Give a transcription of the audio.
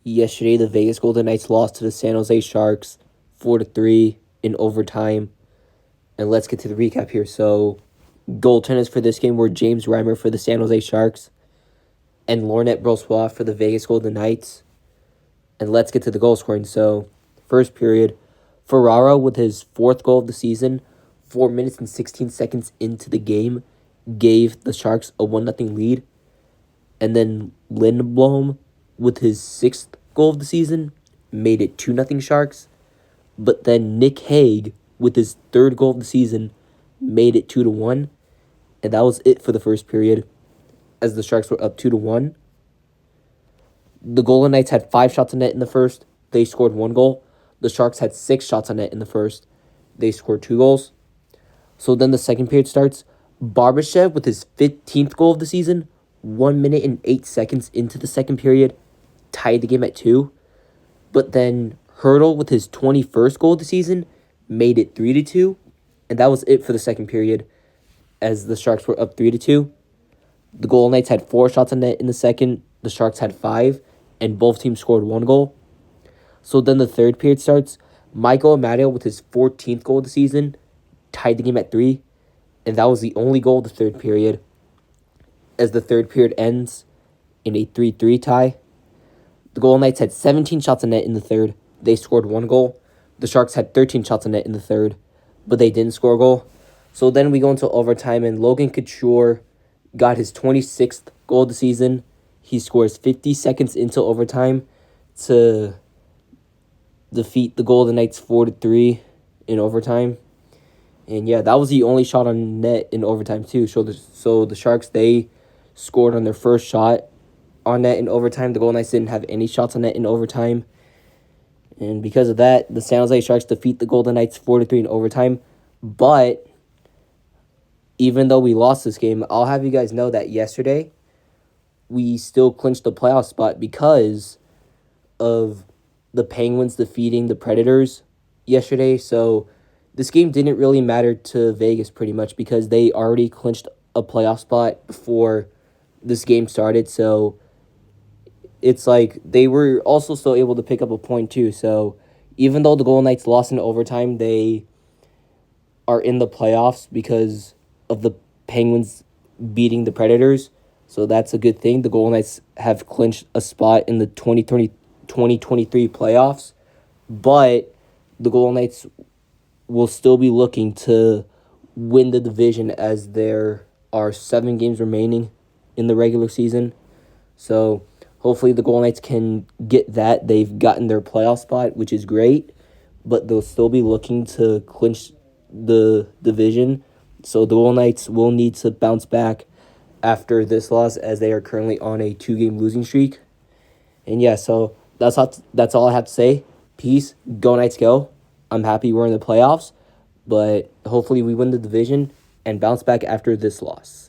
Yesterday, the Vegas Golden Knights lost to the San Jose Sharks 4-3 in overtime. And let's get to the recap here. So, goaltenders for this game were James Reimer for the San Jose Sharks and Laurent Brossoit for the Vegas Golden Knights. And let's get to the goal scoring. So, first period, Ferraro with his fourth goal of the season, 4 minutes and 16 seconds into the game, gave the Sharks a 1-0 lead. And then Lindblom with his sixth goal of the season made it 2-0 Sharks. But then Nick Hague with his third goal of the season made it 2-1. And that was it for the first period as the Sharks were up 2-1. The Golden Knights had 5 shots on net in the first. They scored 1 goal. The Sharks had 6 shots on net in the first. They scored 2 goals. So then the second period starts. Barbashev with his 15th goal of the season, 1 minute and 8 seconds into the second period, tied the game at 2. But then Hurdle with his 21st goal of the season made it 3-2. And that was it for the second period as the Sharks were up 3-2. The Golden Knights had 4 shots on net in the second. The Sharks had 5. And both teams scored 1 goal. So then the third period starts. Michael Amadio with his 14th goal of the season tied the game at 3. And that was the only goal of the third period as the third period ends in a 3-3 tie. The Golden Knights had 17 shots on net in the third. They scored 1 goal. The Sharks had 13 shots on net in the third, but they didn't score a goal. So then we go into overtime, and Logan Couture got his 26th goal of the season. He scores 50 seconds into overtime to defeat the Golden Knights 4-3 in overtime. And yeah, that was the only shot on net in overtime too. So the Sharks, they scored on their first shot on net in overtime. The Golden Knights didn't have any shots on net in overtime. And because of that, the San Jose Sharks defeat the Golden Knights 4-3 in overtime. But even though we lost this game, I'll have you guys know that yesterday we still clinched the playoff spot because of the Penguins defeating the Predators yesterday. So this game didn't really matter to Vegas pretty much because they already clinched a playoff spot before this game started. So it's like they were also still able to pick up a point too. So even though the Golden Knights lost in overtime, they are in the playoffs because of the Penguins beating the Predators. So that's a good thing. The Golden Knights have clinched a spot in the 2023 playoffs. But the Golden Knights will still be looking to win the division as there are 7 games remaining in the regular season. So hopefully the Golden Knights can get that. They've gotten their playoff spot, which is great, but they'll still be looking to clinch the division. So the Golden Knights will need to bounce back after this loss as they are currently on a 2-game losing streak. And yeah, so that's all I have to say. Peace. Go Knights, go. I'm happy we're in the playoffs, but hopefully we win the division and bounce back after this loss.